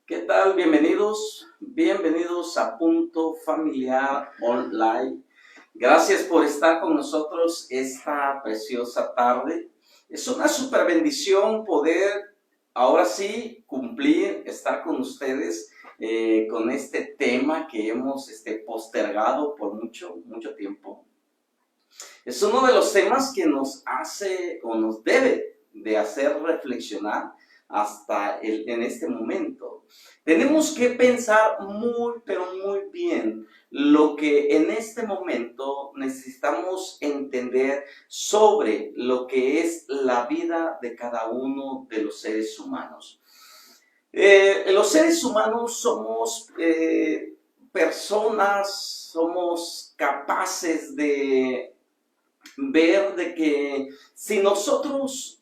¿Qué tal? Bienvenidos a Punto Familiar Online. Gracias por estar con nosotros esta preciosa tarde. Es una super bendición poder ahora sí cumplir, estar con ustedes con este tema que hemos postergado por mucho tiempo. Es uno de los temas que nos hace o nos debe de hacer reflexionar en este momento. Tenemos que pensar pero muy bien lo que en este momento necesitamos entender sobre lo que es la vida de cada uno de los seres humanos. Los seres humanos somos personas, somos capaces de ver de que si nosotros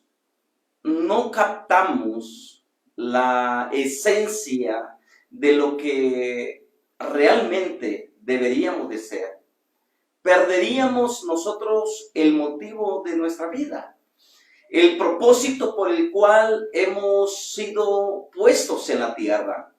no captamos la esencia de lo que realmente deberíamos de ser, perderíamos nosotros el motivo de nuestra vida, el propósito por el cual hemos sido puestos en la tierra.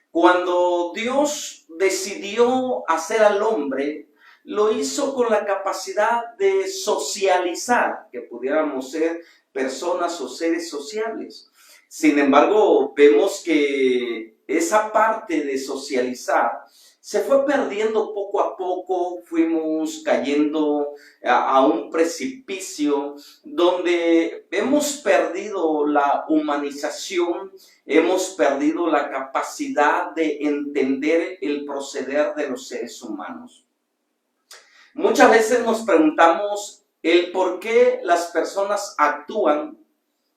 Cuando Dios decidió hacer al hombre, lo hizo con la capacidad de socializar, que pudiéramos ser personas o seres sociales. Sin embargo, vemos que esa parte de socializar se fue perdiendo poco a poco, fuimos cayendo a un precipicio donde hemos perdido la humanización, hemos perdido la capacidad de entender el proceder de los seres humanos. Muchas veces nos preguntamos el por qué las personas actúan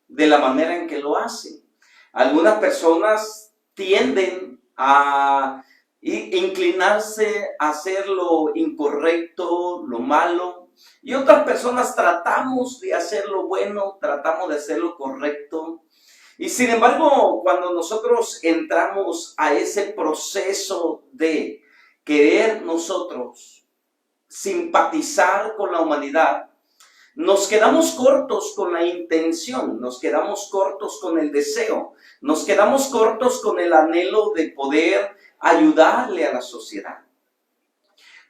de la manera en que lo hacen. Algunas personas tienden a inclinarse a hacer lo incorrecto, lo malo, y otras personas tratamos de hacer lo bueno, tratamos de hacer lo correcto. Y sin embargo, cuando nosotros entramos a ese proceso de querer nosotros simpatizar con la humanidad, nos quedamos cortos con la intención, nos quedamos cortos con el deseo, nos quedamos cortos con el anhelo de poder ayudarle a la sociedad.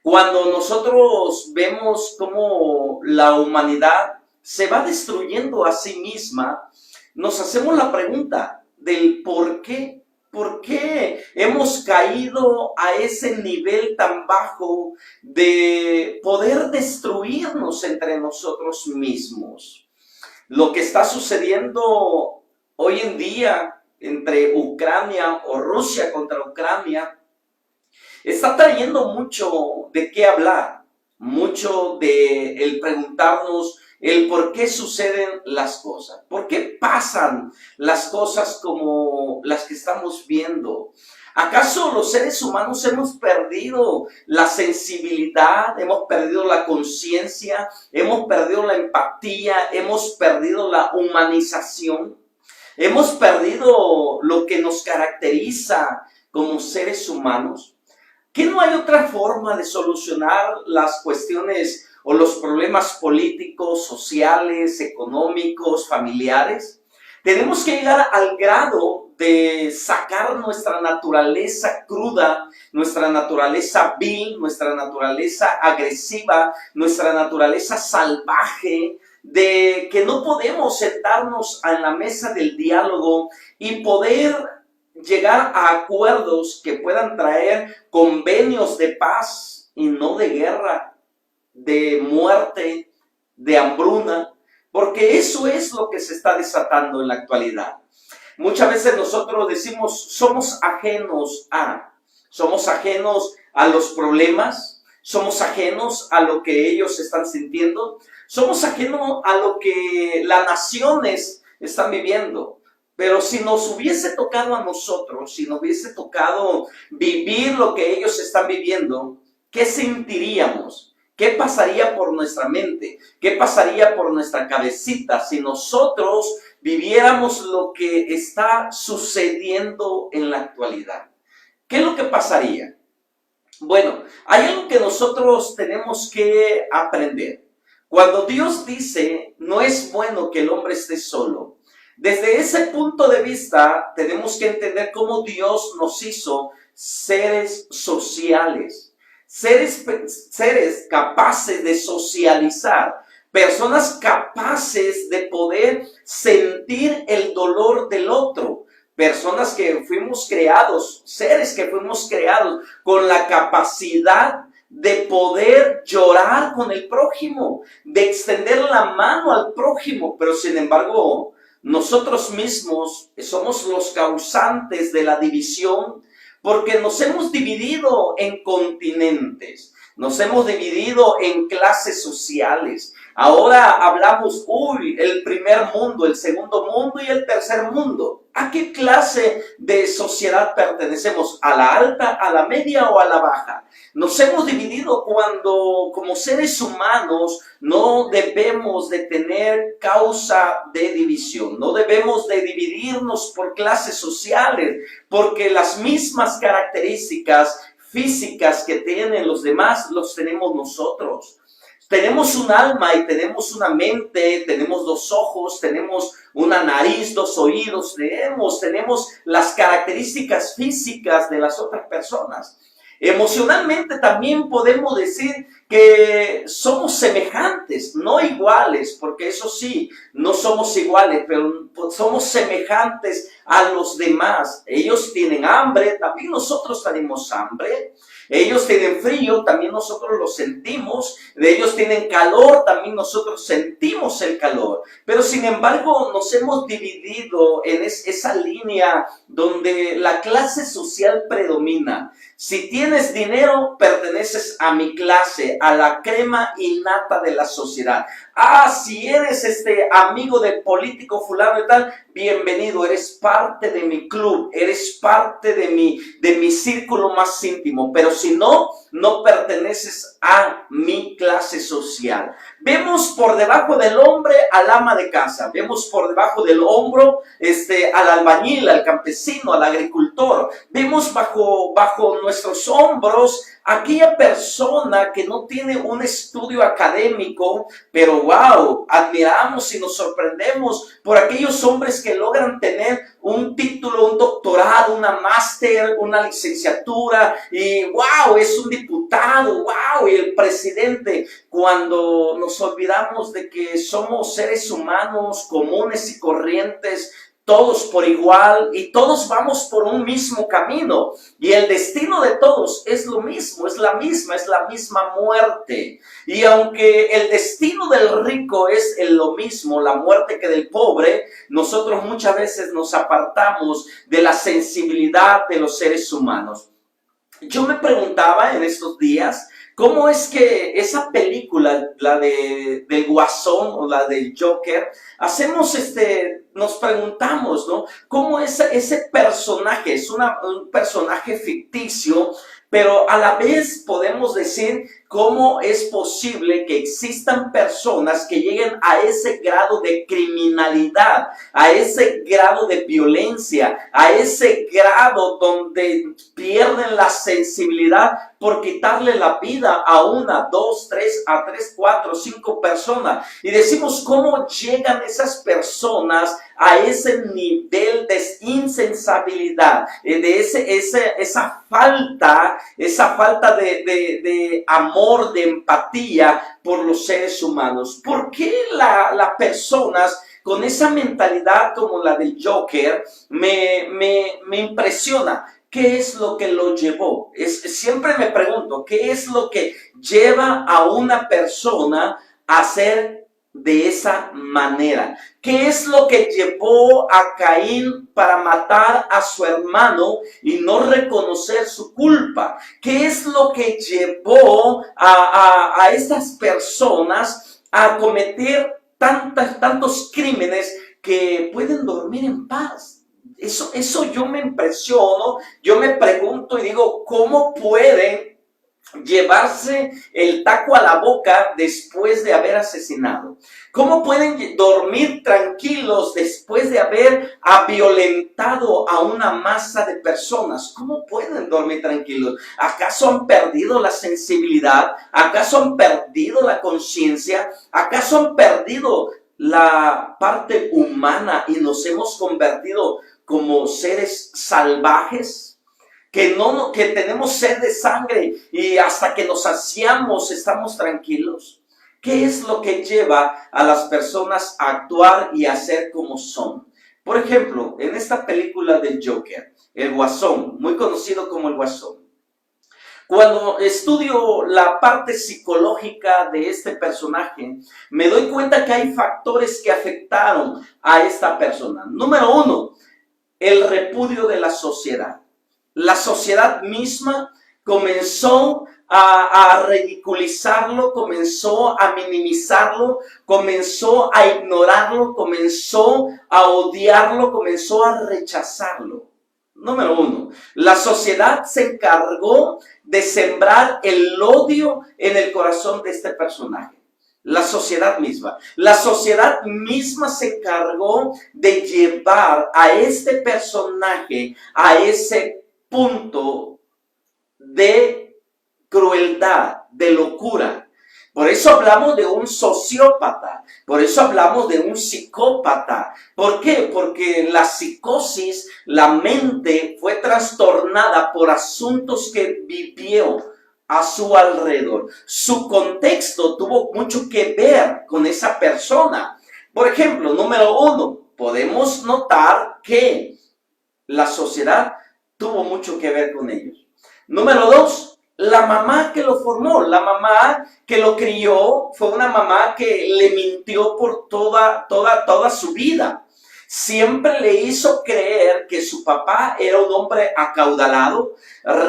Cuando nosotros vemos cómo la humanidad se va destruyendo a sí misma, nos hacemos la pregunta del por qué. ¿Por qué hemos caído a ese nivel tan bajo de poder destruirnos entre nosotros mismos? Lo que está sucediendo hoy en día entre Ucrania o Rusia contra Ucrania está trayendo mucho de qué hablar, mucho de el preguntarnos el por qué suceden las cosas, por qué pasan las cosas como las que estamos viendo. ¿Acaso los seres humanos hemos perdido la sensibilidad, hemos perdido la conciencia, hemos perdido la empatía, hemos perdido la humanización? ¿Hemos perdido lo que nos caracteriza como seres humanos? ¿Que no hay otra forma de solucionar las cuestiones o los problemas políticos, sociales, económicos, familiares? Tenemos que llegar al grado de sacar nuestra naturaleza cruda, nuestra naturaleza vil, nuestra naturaleza agresiva, nuestra naturaleza salvaje, de que no podemos sentarnos en la mesa del diálogo y poder llegar a acuerdos que puedan traer convenios de paz y no de guerra, de muerte, de hambruna, porque eso es lo que se está desatando en la actualidad. Muchas veces nosotros decimos, somos ajenos a los problemas, somos ajenos a lo que ellos están sintiendo, somos ajenos a lo que las naciones están viviendo. Pero si nos hubiese tocado a nosotros, si nos hubiese tocado vivir lo que ellos están viviendo, ¿qué sentiríamos? ¿Qué pasaría por nuestra mente? ¿Qué pasaría por nuestra cabecita si nosotros viviéramos lo que está sucediendo en la actualidad? ¿Qué es lo que pasaría? Bueno, hay algo que nosotros tenemos que aprender. Cuando Dios dice, no es bueno que el hombre esté solo, Desde ese punto de vista, tenemos que entender cómo Dios nos hizo seres sociales, seres capaces de socializar, personas capaces de poder sentir el dolor del otro, personas que fuimos creados, seres que fuimos creados con la capacidad de poder llorar con el prójimo, de extender la mano al prójimo, pero sin embargo, nosotros mismos somos los causantes de la división porque nos hemos dividido en continentes, nos hemos dividido en clases sociales. Ahora hablamos, el primer mundo, el segundo mundo y el tercer mundo. ¿A qué clase de sociedad pertenecemos? ¿A la alta, a la media o a la baja? Nos hemos dividido cuando, como seres humanos, no debemos de tener causa de división. No debemos de dividirnos por clases sociales, porque las mismas características físicas que tienen los demás, los tenemos nosotros. Tenemos un alma y tenemos una mente, tenemos dos ojos, tenemos una nariz, dos oídos, tenemos las características físicas de las otras personas. Emocionalmente también podemos decir que somos semejantes, no iguales, porque eso sí, no somos iguales, pero somos semejantes a los demás. Ellos tienen hambre, también nosotros tenemos hambre. Ellos tienen frío, también nosotros lo sentimos. Ellos tienen calor, también nosotros sentimos el calor. Pero sin embargo, nos hemos dividido en esa línea donde la clase social predomina. Si tienes dinero, perteneces a mi clase, a la crema innata de la sociedad. Si eres amigo de político fulano y tal, bienvenido, eres parte de mi club, eres parte de mi círculo más íntimo, pero si no, no perteneces a mi clase social. Vemos por debajo del hombre al ama de casa, vemos por debajo del hombro al albañil, al campesino, al agricultor, vemos bajo nuestros hombros aquella persona que no tiene un estudio académico, pero wow, admiramos y nos sorprendemos por aquellos hombres que logran tener un título, un doctorado, una máster, una licenciatura, y wow, es un diputado, wow, y el presidente, cuando nos olvidamos de que somos seres humanos comunes y corrientes, todos por igual, y todos vamos por un mismo camino, y el destino de todos es lo mismo, es la misma muerte. Y aunque el destino del rico es lo mismo, la muerte, que del pobre, nosotros muchas veces nos apartamos de la sensibilidad de los seres humanos. Yo me preguntaba en estos días, ¿cómo es que esa película, la del Guasón o la del Joker, nos preguntamos, ¿no? ¿Cómo ese personaje es un personaje ficticio, pero a la vez podemos decir cómo es posible que existan personas que lleguen a ese grado de criminalidad, a ese grado de violencia, a ese grado donde pierden la sensibilidad por quitarle la vida a una, dos, tres, a tres, cuatro, cinco personas. Y decimos, ¿cómo llegan esas personas a ese nivel de insensibilidad, de esa falta de amor, de empatía por los seres humanos? ¿Por qué las personas con esa mentalidad como la del Joker me impresiona? ¿Qué es lo que lo llevó? Siempre me pregunto, ¿qué es lo que lleva a una persona a ser de esa manera? ¿Qué es lo que llevó a Caín para matar a su hermano y no reconocer su culpa? ¿Qué es lo que llevó a estas personas a cometer tantos crímenes que pueden dormir en paz? Eso yo me impresiono, yo me pregunto y digo, ¿cómo pueden llevarse el taco a la boca después de haber asesinado? ¿Cómo pueden dormir tranquilos después de haber violentado a una masa de personas? ¿Cómo pueden dormir tranquilos? ¿Acaso han perdido la sensibilidad? ¿Acaso han perdido la conciencia? ¿Acaso han perdido la parte humana y nos hemos convertido como seres salvajes, que tenemos sed de sangre y hasta que nos saciamos estamos tranquilos. ¿Qué es lo que lleva a las personas a actuar y a ser como son? Por ejemplo, en esta película del Joker, el Guasón, muy conocido como el Guasón, cuando estudio la parte psicológica de este personaje, me doy cuenta que hay factores que afectaron a esta persona. Número uno, el repudio de la sociedad. La sociedad misma comenzó a ridiculizarlo, comenzó a minimizarlo, comenzó a ignorarlo, comenzó a odiarlo, comenzó a rechazarlo. Número uno, la sociedad se encargó de sembrar el odio en el corazón de este personaje. La sociedad misma. La sociedad misma se encargó de llevar a este personaje a ese punto de crueldad, de locura. Por eso hablamos de un sociópata, por eso hablamos de un psicópata. ¿Por qué? Porque la psicosis, la mente fue trastornada por asuntos que vivió a su alrededor. Su contexto tuvo mucho que ver con esa persona. Por ejemplo, número uno, podemos notar que la sociedad tuvo mucho que ver con ellos. Número dos, la mamá que lo formó, la mamá que lo crió, fue una mamá que le mintió por toda su vida. Siempre le hizo creer que su papá era un hombre acaudalado,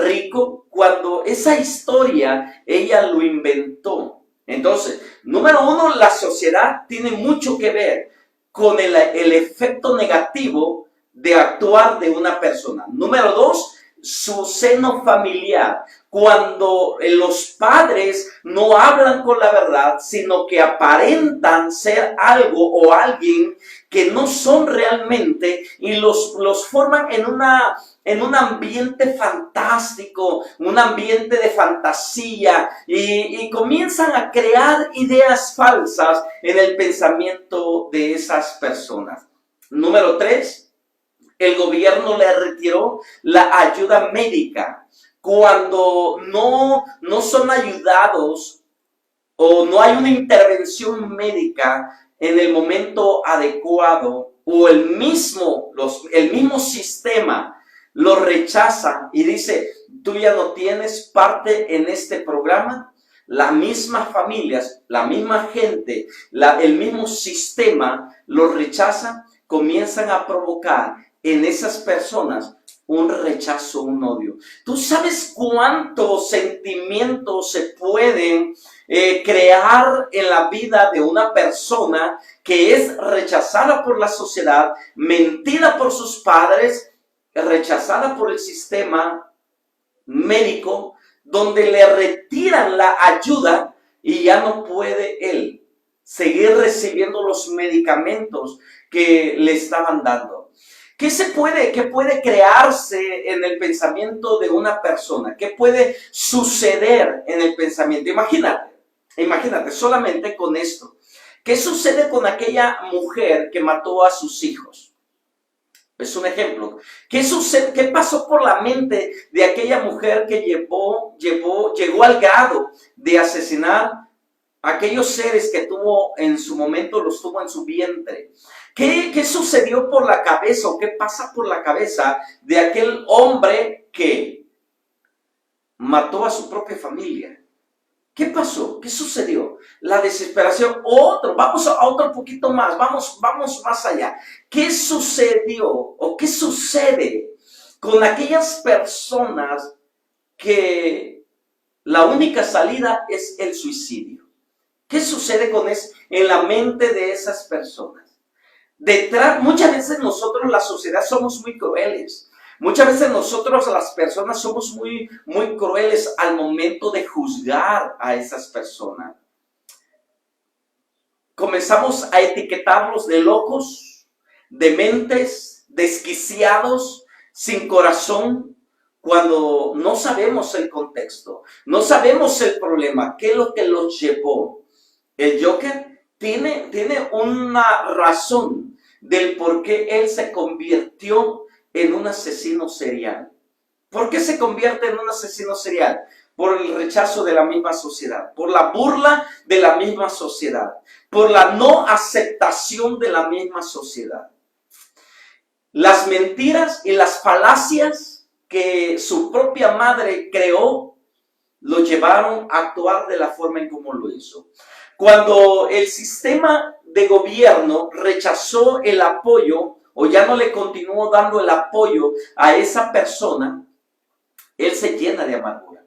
rico, cuando esa historia ella lo inventó. Entonces, número uno, la sociedad tiene mucho que ver con el efecto negativo de actuar de una persona. Número dos, su seno familiar. Cuando los padres no hablan con la verdad, sino que aparentan ser algo o alguien que no son realmente y los forman en un ambiente fantástico, un ambiente de fantasía y comienzan a crear ideas falsas en el pensamiento de esas personas. Número tres, el gobierno le retiró la ayuda médica. Cuando no son ayudados o no hay una intervención médica en el momento adecuado o el mismo sistema lo rechaza y dice, tú ya no tienes parte en este programa, las mismas familias, la misma gente, el mismo sistema lo rechaza, comienzan a provocar en esas personas un rechazo, un odio. ¿Tú sabes cuántos sentimientos se pueden crear en la vida de una persona que es rechazada por la sociedad, mentida por sus padres, rechazada por el sistema médico, donde le retiran la ayuda y ya no puede él seguir recibiendo los medicamentos que le estaban dando? ¿Qué puede crearse en el pensamiento de una persona? ¿Qué puede suceder en el pensamiento? Imagínate solamente con esto. ¿Qué sucede con aquella mujer que mató a sus hijos? Es un ejemplo. ¿Qué pasó por la mente de aquella mujer que llegó al grado de asesinar a aquellos seres que tuvo en su momento, los tuvo en su vientre? ¿Qué sucedió por la cabeza o qué pasa por la cabeza de aquel hombre que mató a su propia familia? ¿Qué pasó? ¿Qué sucedió? La desesperación. Vamos a otro poquito más, vamos más allá. ¿Qué sucedió o qué sucede con aquellas personas que la única salida es el suicidio? ¿Qué sucede en la mente de esas personas? Muchas veces nosotros, la sociedad, somos muy crueles. Muchas veces nosotros, las personas, somos muy crueles al momento de juzgar a esas personas. Comenzamos a etiquetarlos de locos, dementes, desquiciados, sin corazón, cuando no sabemos el contexto, no sabemos el problema, qué es lo que los llevó. El Joker tiene una razón del por qué él se convirtió en un asesino serial. ¿Por qué se convierte en un asesino serial? Por el rechazo de la misma sociedad, por la burla de la misma sociedad, por la no aceptación de la misma sociedad. Las mentiras y las falacias que su propia madre creó lo llevaron a actuar de la forma en como lo hizo. Cuando el sistema de gobierno rechazó el apoyo o ya no le continuó dando el apoyo a esa persona, él se llena de amargura.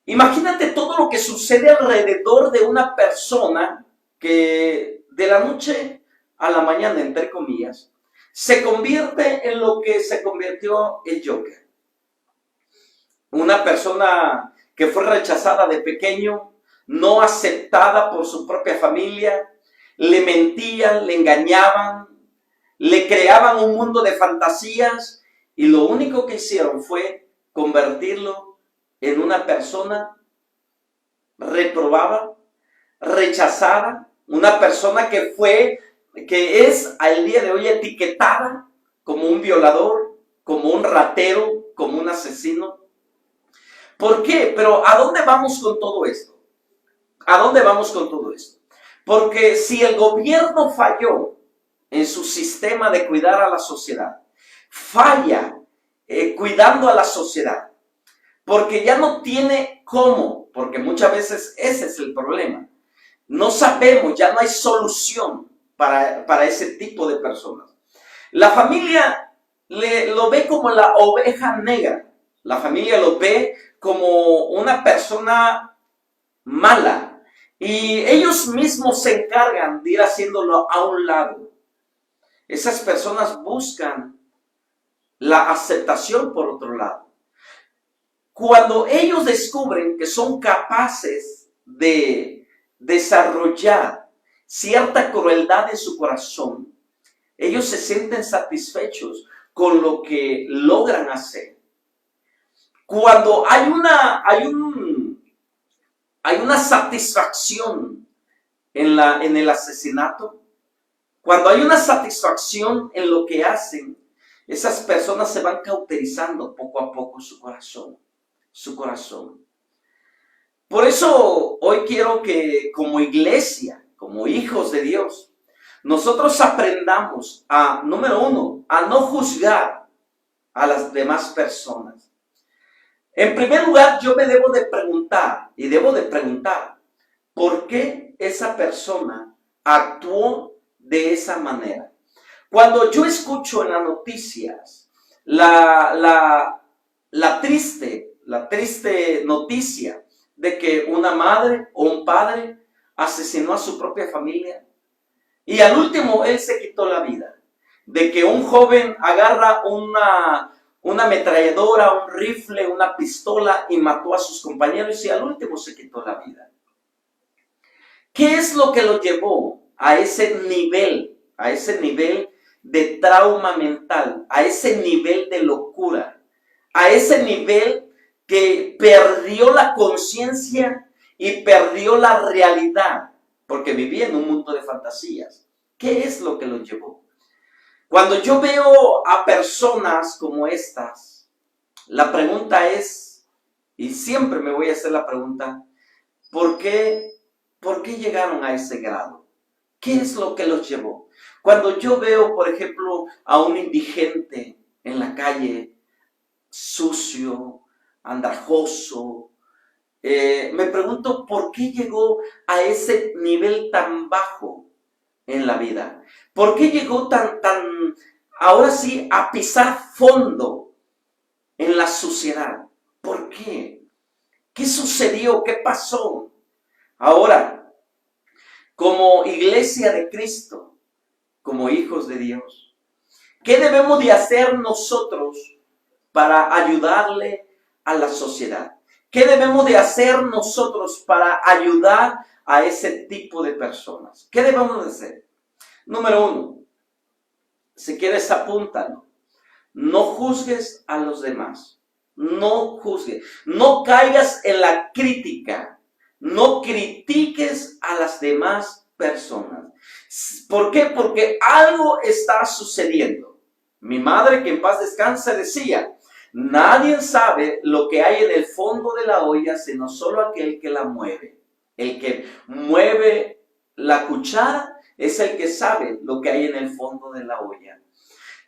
Imagínate todo lo que sucede alrededor de una persona que de la noche a la mañana, entre comillas, se convierte en lo que se convirtió el Joker. Una persona que fue rechazada de pequeño, no aceptada por su propia familia, le mentían, le engañaban, le creaban un mundo de fantasías y lo único que hicieron fue convertirlo en una persona reprobada, rechazada, una persona que es al día de hoy etiquetada como un violador, como un ratero, como un asesino. ¿Por qué? Pero ¿a dónde vamos con todo esto? ¿A dónde vamos con todo esto? Porque si el gobierno falló en su sistema de cuidar a la sociedad, falla cuidando a la sociedad, porque ya no tiene cómo, porque muchas veces ese es el problema. No sabemos, ya no hay solución para ese tipo de personas. La familia lo ve como la oveja negra. La familia lo ve como una persona mala. Y ellos mismos se encargan de ir haciéndolo a un lado. Esas personas buscan la aceptación por otro lado. Cuando ellos descubren que son capaces de desarrollar cierta crueldad en su corazón, ellos se sienten satisfechos con lo que logran hacer. Cuando hay una satisfacción en el asesinato, cuando hay una satisfacción en lo que hacen, esas personas se van cauterizando poco a poco su corazón. Por eso hoy quiero que como iglesia, como hijos de Dios, nosotros aprendamos a, número uno, a no juzgar a las demás personas. En primer lugar, yo me debo de preguntar, ¿por qué esa persona actuó de esa manera? Cuando yo escucho en las noticias la triste noticia de que una madre o un padre asesinó a su propia familia y al último él se quitó la vida, de que un joven agarra una ametralladora, un rifle, una pistola y mató a sus compañeros y al último se quitó la vida. ¿Qué es lo que lo llevó a ese nivel de trauma mental, a ese nivel de locura, a ese nivel que perdió la conciencia y perdió la realidad, porque vivía en un mundo de fantasías? ¿Qué es lo que lo llevó? Cuando yo veo a personas como estas, la pregunta es, y siempre me voy a hacer la pregunta, ¿por qué llegaron a ese grado? ¿Qué es lo que los llevó? Cuando yo veo, por ejemplo, a un indigente en la calle, sucio, andrajoso, me pregunto por qué llegó a ese nivel tan bajo en la vida. ¿Por qué llegó ahora sí, a pisar fondo en la sociedad? ¿Por qué? ¿Qué sucedió? ¿Qué pasó? Ahora, como iglesia de Cristo, como hijos de Dios, ¿qué debemos de hacer nosotros para ayudarle a la sociedad? ¿Qué debemos de hacer nosotros para ayudar a ese tipo de personas? ¿Qué debemos de hacer? Número uno, si quieres apúntalo, no juzgues a los demás, no juzgues, no caigas en la crítica, no critiques a las demás personas. ¿Por qué? Porque algo está sucediendo. Mi madre, que en paz descanse, decía: nadie sabe lo que hay en el fondo de la olla, sino solo aquel que la mueve. El que mueve la cuchara es el que sabe lo que hay en el fondo de la olla.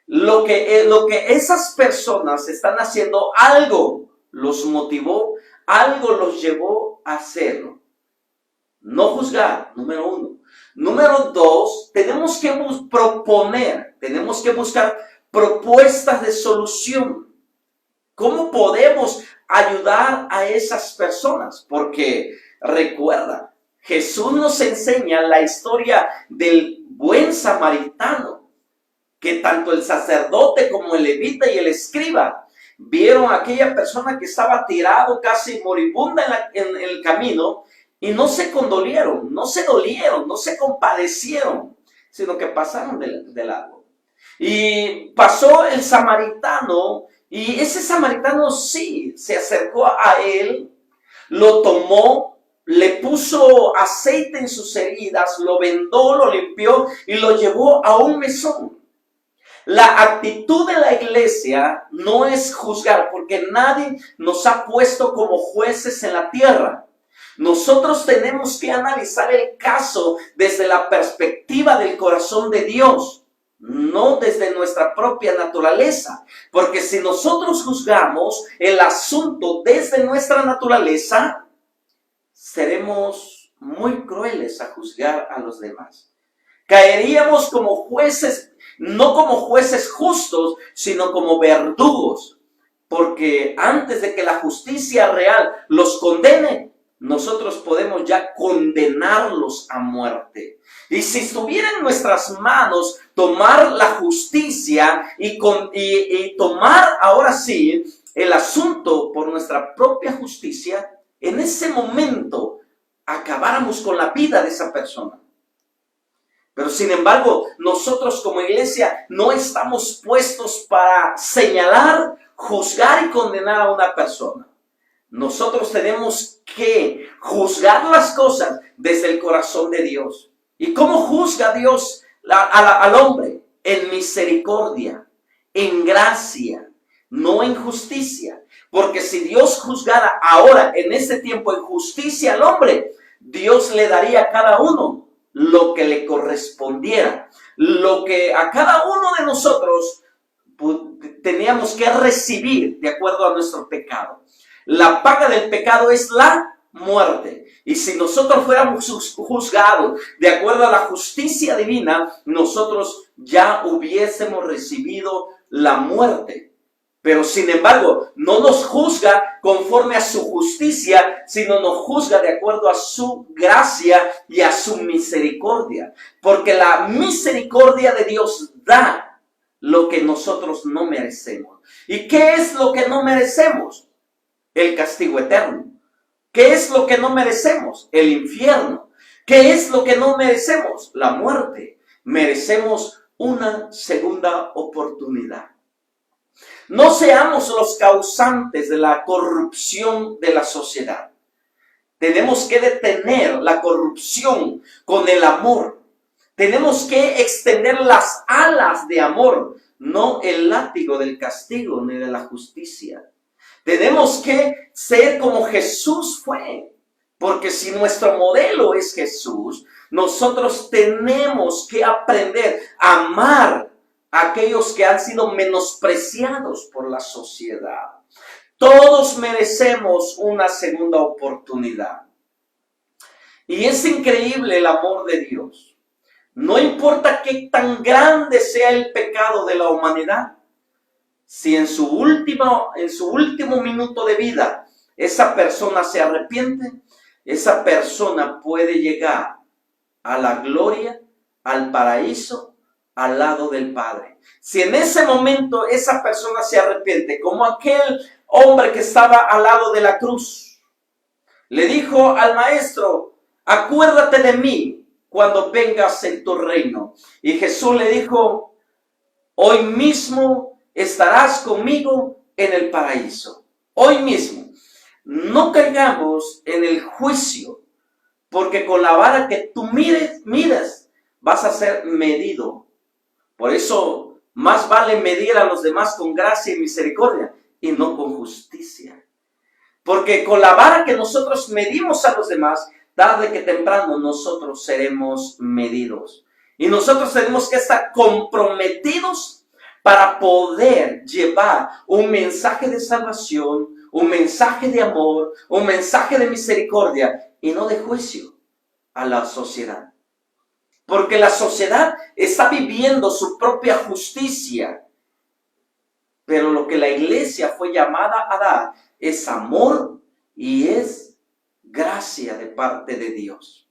Lo que esas personas están haciendo, algo los motivó, algo los llevó a hacerlo. No juzgar, número uno. Número dos, tenemos que proponer, tenemos que buscar propuestas de solución. ¿Cómo podemos ayudar a esas personas? Porque recuerda, Jesús nos enseña la historia del buen samaritano, que tanto el sacerdote como el levita y el escriba vieron a aquella persona que estaba tirado, casi moribunda en el camino, y no se condolieron, no se dolieron, no se compadecieron, sino que pasaron de largo. Y pasó el samaritano, y ese samaritano sí se acercó a él, lo tomó, le puso aceite en sus heridas, lo vendó, lo limpió y lo llevó a un mesón. La actitud de la iglesia no es juzgar, porque nadie nos ha puesto como jueces en la tierra. Nosotros tenemos que analizar el caso desde la perspectiva del corazón de Dios, no desde nuestra propia naturaleza. Porque si nosotros juzgamos el asunto desde nuestra naturaleza, seremos muy crueles a juzgar a los demás. Caeríamos como jueces, no como jueces justos, sino como verdugos. Porque antes de que la justicia real los condene, nosotros podemos ya condenarlos a muerte. Y si estuviera en nuestras manos tomar la justicia y tomar ahora sí el asunto por nuestra propia justicia, en ese momento acabáramos con la vida de esa persona. Pero sin embargo, nosotros como iglesia no estamos puestos para señalar, juzgar y condenar a una persona. Nosotros tenemos que juzgar las cosas desde el corazón de Dios. ¿Y cómo juzga Dios al hombre? En misericordia, en gracia, no en justicia. Porque si Dios juzgara ahora, en este tiempo, en justicia al hombre, Dios le daría a cada uno lo que le correspondiera. Lo que a cada uno de nosotros teníamos que recibir de acuerdo a nuestro pecado. La paga del pecado es la muerte. Y si nosotros fuéramos juzgados de acuerdo a la justicia divina, nosotros ya hubiésemos recibido la muerte. Pero sin embargo, no nos juzga conforme a su justicia, sino nos juzga de acuerdo a su gracia y a su misericordia. Porque la misericordia de Dios da lo que nosotros no merecemos. ¿Y qué es lo que no merecemos? El castigo eterno. ¿Qué es lo que no merecemos? El infierno. ¿Qué es lo que no merecemos? La muerte. Merecemos una segunda oportunidad. No seamos los causantes de la corrupción de la sociedad. Tenemos que detener la corrupción con el amor. Tenemos que extender las alas de amor, no el látigo del castigo ni de la justicia. Tenemos que ser como Jesús fue, porque si nuestro modelo es Jesús, nosotros tenemos que aprender a amar a aquellos que han sido menospreciados por la sociedad. Todos merecemos una segunda oportunidad. Y es increíble el amor de Dios. No importa qué tan grande sea el pecado de la humanidad. Si en su último minuto de vida esa persona se arrepiente, esa persona puede llegar a la gloria, al paraíso, al lado del Padre. Si en ese momento esa persona se arrepiente, como aquel hombre que estaba al lado de la cruz, le dijo al maestro: acuérdate de mí cuando vengas en tu reino. Y Jesús le dijo: hoy mismo estarás conmigo en el paraíso. Hoy mismo. No caigamos en el juicio Porque con la vara que tú mides, vas a ser medido. Por eso, más vale medir a los demás con gracia y misericordia y no con justicia. Porque con la vara que nosotros medimos a los demás, tarde que temprano nosotros seremos medidos. Y nosotros tenemos que estar comprometidos para poder llevar un mensaje de salvación, un mensaje de amor, un mensaje de misericordia y no de juicio a la sociedad. Porque la sociedad está viviendo su propia justicia. Pero lo que la iglesia fue llamada a dar es amor y es gracia de parte de Dios.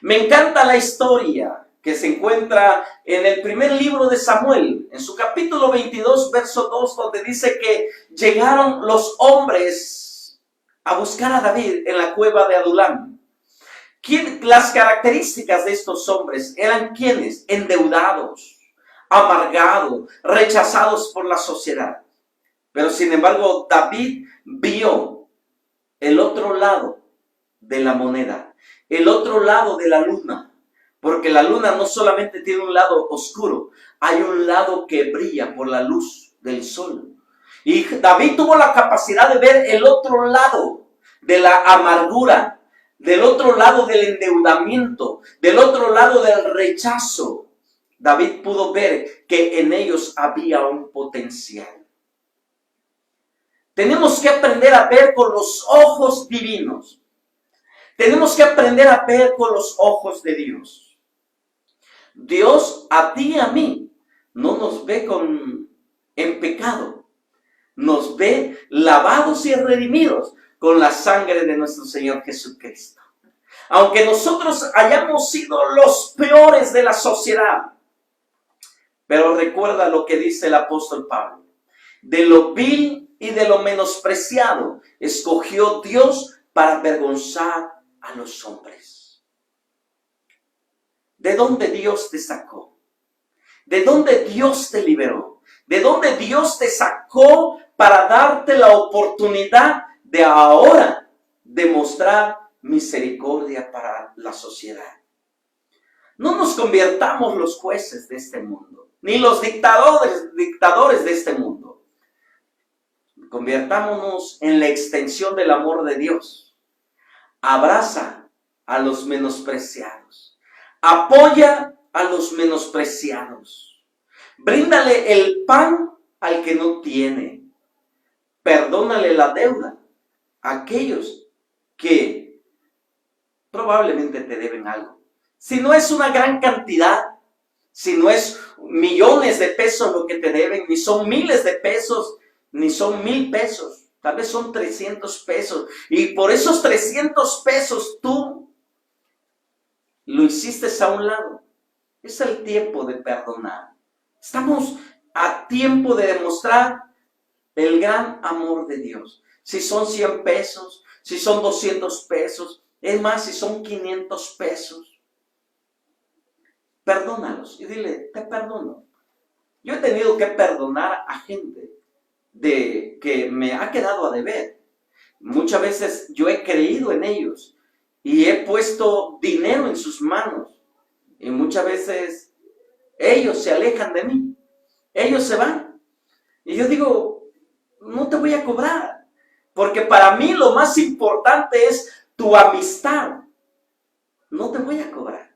Me encanta la historia que se encuentra en el primer libro de Samuel, en su capítulo 22, verso 2, donde dice que llegaron los hombres a buscar a David en la cueva de Adulam. Las características de estos hombres eran ¿quiénes? Endeudados, amargados, rechazados por la sociedad. Pero sin embargo, David vio el otro lado de la moneda, el otro lado de la luna. Porque la luna no solamente tiene un lado oscuro, hay un lado que brilla por la luz del sol. Y David tuvo la capacidad de ver el otro lado de la amargura, del otro lado del endeudamiento, del otro lado del rechazo. David pudo ver que en ellos había un potencial. Tenemos que aprender a ver con los ojos divinos. Tenemos que aprender a ver con los ojos de Dios. Dios a ti y a mí no nos ve en pecado. Nos ve lavados y redimidos con la sangre de nuestro Señor Jesucristo. Aunque nosotros hayamos sido los peores de la sociedad. Pero recuerda lo que dice el apóstol Pablo. De lo vil y de lo menospreciado escogió Dios para avergonzar a los hombres. ¿De dónde Dios te sacó? ¿De dónde Dios te liberó? ¿De dónde Dios te sacó para darte la oportunidad de ahora demostrar misericordia para la sociedad? No nos convirtamos los jueces de este mundo, ni los dictadores de este mundo. Convirtámonos en la extensión del amor de Dios. Abraza a los menospreciados. Apoya a los menospreciados. Bríndale el pan al que no tiene. Perdónale la deuda a aquellos que probablemente te deben algo. Si no es una gran cantidad, si no es millones de pesos lo que te deben, ni son miles de pesos, ni son 1000 pesos, tal vez son 300 pesos. Y por esos 300 pesos tú lo hiciste a un lado. Es el tiempo de perdonar. Estamos a tiempo de demostrar el gran amor de Dios. Si son 100 pesos, si son 200 pesos, es más, si son 500 pesos, perdónalos y dile, te perdono. Yo he tenido que perdonar a gente que me ha quedado a deber. Muchas veces yo he creído en ellos y he puesto dinero en sus manos. Y muchas veces ellos se alejan de mí. Ellos se van. Y yo digo, no te voy a cobrar. Porque para mí lo más importante es tu amistad. No te voy a cobrar.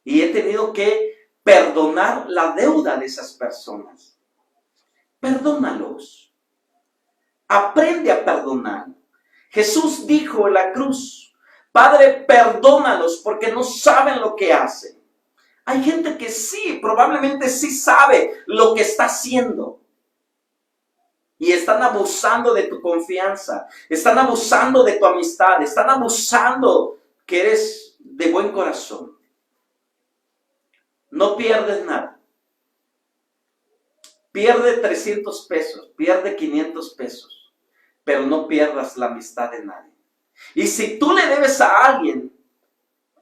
Y he tenido que perdonar la deuda de esas personas. Perdónalos. Aprende a perdonar. Jesús dijo en la cruz, Padre, perdónalos porque no saben lo que hacen. Hay gente que sí, probablemente sí sabe lo que está haciendo. Y están abusando de tu confianza. Están abusando de tu amistad. Están abusando que eres de buen corazón. No pierdes nada. Pierde 300 pesos, pierde 500 pesos, pero no pierdas la amistad de nadie. Y si tú le debes a alguien,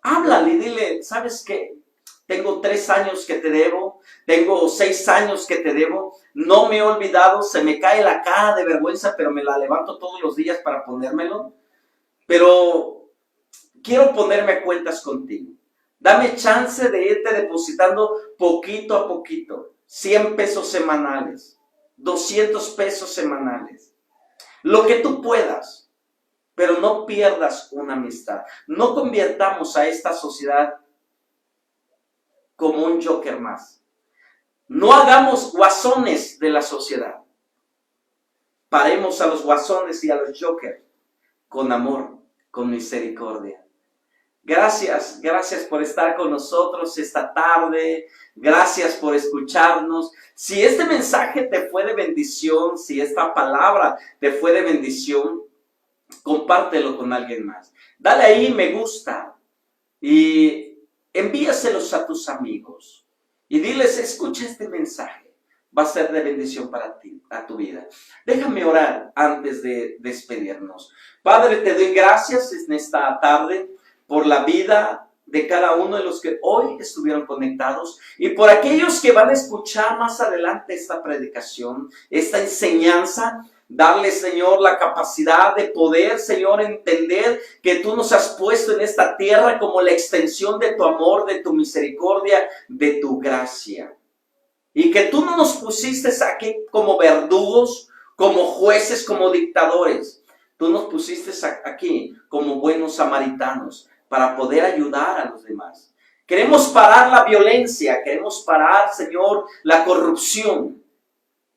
háblale y dile, ¿sabes qué? Tengo 3 años que te debo, tengo 6 años que te debo, no me he olvidado, se me cae la cara de vergüenza, pero me la levanto todos los días para ponérmelo. Pero quiero ponerme a cuentas contigo. Dame chance de irte depositando poquito a poquito. 100 pesos semanales, 200 pesos semanales. Lo que tú puedas, pero no pierdas una amistad. No convirtamos a esta sociedad como un joker más. No hagamos guasones de la sociedad. Paremos a los guasones y a los jokers con amor, con misericordia. Gracias por estar con nosotros esta tarde. Gracias por escucharnos. Si este mensaje te fue de bendición, si esta palabra te fue de bendición, compártelo con alguien más. Dale ahí me gusta y envíaselos a tus amigos. Y diles, escucha este mensaje. Va a ser de bendición para ti, a tu vida. Déjame orar antes de despedirnos. Padre, te doy gracias en esta tarde por la vida de cada uno de los que hoy estuvieron conectados y por aquellos que van a escuchar más adelante esta predicación, esta enseñanza. Darle, Señor, la capacidad de poder, Señor, entender que tú nos has puesto en esta tierra como la extensión de tu amor, de tu misericordia, de tu gracia. Y que tú no nos pusiste aquí como verdugos, como jueces, como dictadores. Tú nos pusiste aquí como buenos samaritanos para poder ayudar a los demás. Queremos parar la violencia, queremos parar, Señor, la corrupción.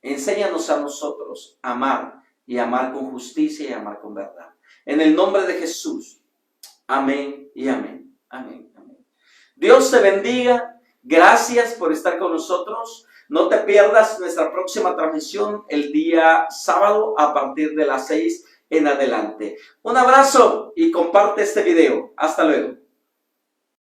Enséñanos a nosotros a amar y amar con justicia y amar con verdad. En el nombre de Jesús. Amén y amén. Amén. Amén. Dios te bendiga. Gracias por estar con nosotros. No te pierdas nuestra próxima transmisión el día sábado a partir de las 6 en adelante. Un abrazo y comparte este video. Hasta luego.